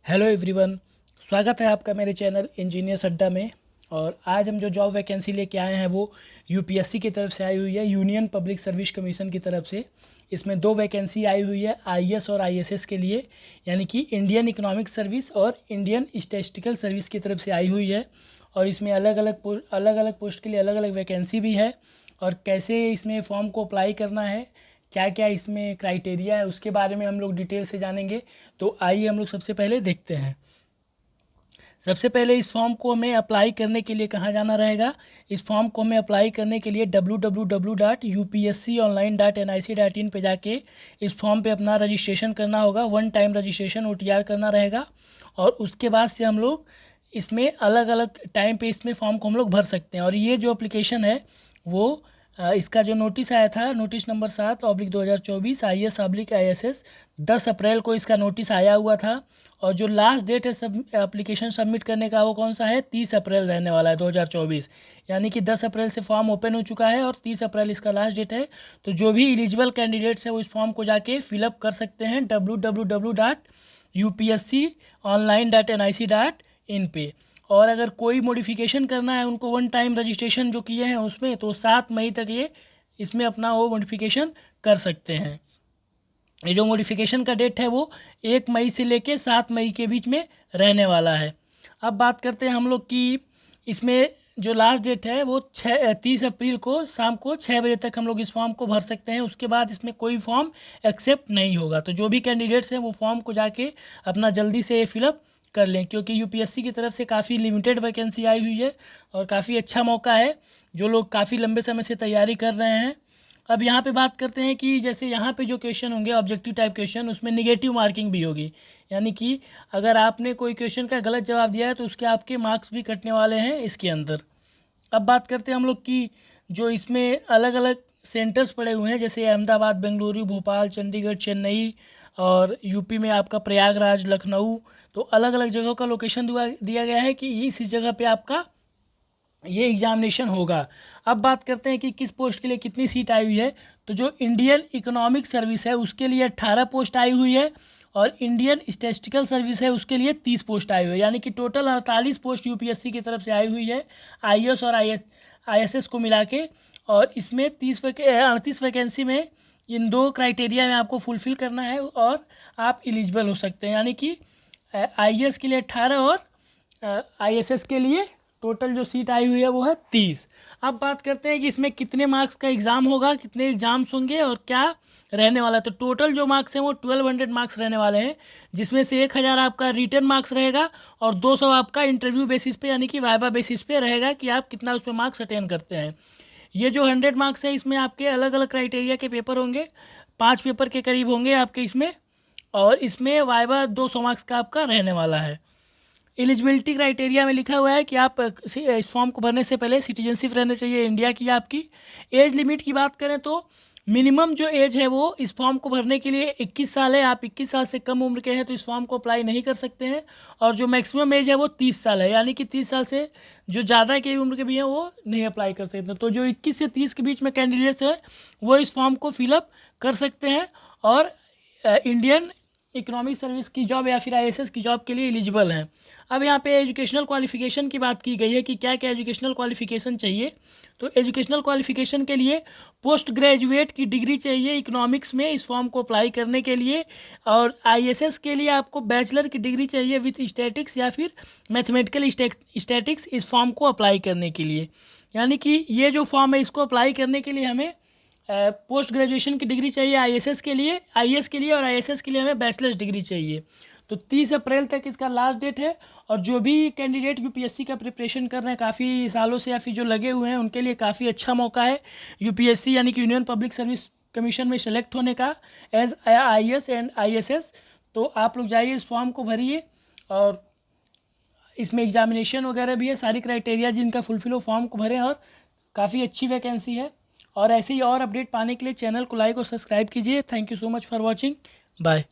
Hello everyone, स्वागत है आपका मेरे चैनल इंजीनियर्स अड्डा में। और आज हम जो जॉब वैकेंसी लेके आए हैं वो यूपीएससी की तरफ से आई हुई है, यूनियन पब्लिक सर्विस कमीशन की तरफ से। इसमें दो वैकेंसी आई हुई है आईएएस और आईएसएस के लिए, यानी कि इंडियन इकोनॉमिक सर्विस और इंडियन स्टैटिस्टिकल सर्विस की तरफ से आई हुई है। और इसमें अलग अलग पोस्ट के लिए अलग अलग वैकेंसी भी है। और कैसे इसमें फॉर्म को अप्लाई करना है, क्या क्या इसमें क्राइटेरिया है, उसके बारे में हम लोग डिटेल से जानेंगे। तो आइए हम लोग सबसे पहले देखते हैं। सबसे पहले इस फॉर्म को हमें अप्लाई करने के लिए कहाँ जाना रहेगा। इस फॉर्म को हमें अप्लाई करने के लिए www.upsconline.nic.in पे जाके इस फॉर्म पे अपना रजिस्ट्रेशन करना होगा। वन टाइम रजिस्ट्रेशन OTR करना रहेगा। और उसके बाद से हम लोग इसमें अलग अलग टाइम पे इसमें फॉर्म को हम लोग भर सकते हैं। और ये जो एप्लीकेशन है वो इसका जो नोटिस आया था, नोटिस नंबर 7/2024 IS/ISS 10 अप्रैल को इसका नोटिस आया हुआ था। और जो लास्ट डेट है सब एप्लीकेशन सबमिट करने का वो कौन सा है, 30 अप्रैल रहने वाला है 2024। यानी कि 10 अप्रैल से फॉर्म ओपन हो चुका है और 30 अप्रैल इसका लास्ट डेट है। तो जो भी एलिजिबल कैंडिडेट्स हैं वो इस फॉर्म को जाके फिलअप कर सकते हैं www.upsconline.nic.in पे। और अगर कोई मॉडिफिकेशन करना है उनको, वन टाइम रजिस्ट्रेशन जो किए हैं उसमें, तो 7 मई तक ये इसमें अपना वो मॉडिफिकेशन कर सकते हैं। ये जो मॉडिफिकेशन का डेट है वो 1 मई से लेके 7 मई के बीच में रहने वाला है। अब बात करते हैं हम लोग की इसमें जो लास्ट डेट है वो 30 अप्रैल को शाम को 6 बजे तक हम लोग इस फॉर्म को भर सकते हैं। उसके बाद इसमें कोई फॉर्म एक्सेप्ट नहीं होगा। तो जो भी कैंडिडेट्स हैं वो फॉर्म को जाके अपना जल्दी से फिलअप कर लें, क्योंकि यूपीएससी की तरफ से काफ़ी लिमिटेड वैकेंसी आई हुई है और काफ़ी अच्छा मौका है जो लोग काफ़ी लंबे समय से तैयारी कर रहे हैं। अब यहाँ पे बात करते हैं कि जैसे यहाँ पे जो क्वेश्चन होंगे ऑब्जेक्टिव टाइप क्वेश्चन, उसमें निगेटिव मार्किंग भी होगी। यानी कि अगर आपने कोई क्वेश्चन का गलत जवाब दिया है तो उसके आपके मार्क्स भी कटने वाले हैं इसके अंदर। अब बात करते हैं हम लोग की जो इसमें अलग अलग सेंटर्स पड़े हुए हैं, जैसे अहमदाबाद, बेंगलुरु, भोपाल, चंडीगढ़, चेन्नई, और यूपी में आपका प्रयागराज, लखनऊ। तो अलग अलग जगहों का लोकेशन दिया गया है कि इस जगह पे आपका ये एग्जामिनेशन होगा। अब बात करते हैं कि किस पोस्ट के लिए कितनी सीट आई हुई है। तो जो इंडियन इकोनॉमिक सर्विस है उसके लिए 18 पोस्ट आई हुई है। और इंडियन स्टैटिस्टिकल सर्विस है उसके लिए 30 पोस्ट आई हुई है। यानी कि टोटल 48 पोस्ट यूपीएससी की तरफ से आई हुई है, आईएएस और आईएसएस को मिला के। और इसमें 38 वैकेंसी में इन दो क्राइटेरिया में आपको फुलफ़िल करना है और आप एलिजिबल हो सकते हैं। यानी कि आईएएस के लिए 18 और आईएसएस के लिए टोटल जो सीट आई हुई है वो है 30। अब बात करते हैं कि इसमें कितने मार्क्स का एग्ज़ाम होगा, कितने एग्ज़ाम्स होंगे और क्या रहने वाला है। तो टोटल जो मार्क्स हैं वो 1200 मार्क्स रहने वाले हैं, जिसमें से 1000 आपका रिटन मार्क्स रहेगा और 200 आपका इंटरव्यू बेसिस पे यानी कि वाइवा बेसिस पे रहेगा कि आप कितना उसमें मार्क्स अटेन करते हैं। ये जो 100 मार्क्स है इसमें आपके अलग अलग क्राइटेरिया के पेपर होंगे, 5 पेपर के करीब होंगे आपके इसमें। और इसमें वाइवा 200 मार्क्स का आपका रहने वाला है। एलिजिबिलिटी क्राइटेरिया में लिखा हुआ है कि आप इस फॉर्म को भरने से पहले सिटीजनशिप रहनी चाहिए इंडिया की आपकी। एज लिमिट की बात करें तो मिनिमम जो एज है वो इस फॉर्म को भरने के लिए 21 साल है। आप 21 साल से कम उम्र के हैं तो इस फॉर्म को अप्लाई नहीं कर सकते हैं। और जो मैक्सिमम एज है वो 30 साल है, यानी कि 30 साल से जो ज़्यादा की उम्र के भी हैं वो नहीं अप्लाई कर सकते। तो जो 21 से 30 के बीच में कैंडिडेट्स हैं वो इस फॉर्म को फिलअप कर सकते हैं और इंडियन इकोनॉमिक सर्विस की जॉब या फिर आईएएस की जॉब के लिए एलिजिबल हैं। अब यहाँ पे एजुकेशनल क्वालिफिकेशन की बात की गई है कि क्या क्या एजुकेशनल क्वालिफिकेशन चाहिए। तो एजुकेशनल क्वालिफिकेशन के लिए पोस्ट ग्रेजुएट की डिग्री चाहिए इकोनॉमिक्स में इस फॉर्म को अप्लाई करने के लिए। और आईएएस के लिए आपको बैचलर की डिग्री चाहिए विथ स्टैटिक्स या फिर मैथमेटिकल स्टैटिक्स इस फॉर्म को अप्लाई करने के लिए। यानी कि ये जो फॉर्म है इसको अप्लाई करने के लिए हमें पोस्ट ग्रेजुएशन की डिग्री चाहिए आईएएस के लिए और आईएसएस के लिए हमें बैचलर्स डिग्री चाहिए। तो 30 अप्रैल तक इसका लास्ट डेट है। और जो भी कैंडिडेट यूपीएससी का प्रिपरेशन कर रहे हैं काफ़ी सालों से या फिर जो लगे हुए हैं उनके लिए काफ़ी अच्छा मौका है यूपीएससी यानी कि यूनियन पब्लिक सर्विस कमीशन में सेलेक्ट होने का एज आईएएस एंड आईएसएस। तो आप लोग जाइए इस फॉर्म को भरिए और इसमें एग्जामिनेशन वगैरह भी है, सारी क्राइटेरिया जिनका फुलफिल हो फॉर्म को भरें। और काफ़ी अच्छी वैकेंसी है। और ऐसे ही और अपडेट पाने के लिए चैनल को लाइक और सब्सक्राइब कीजिए। Thank you so much for watching. Bye.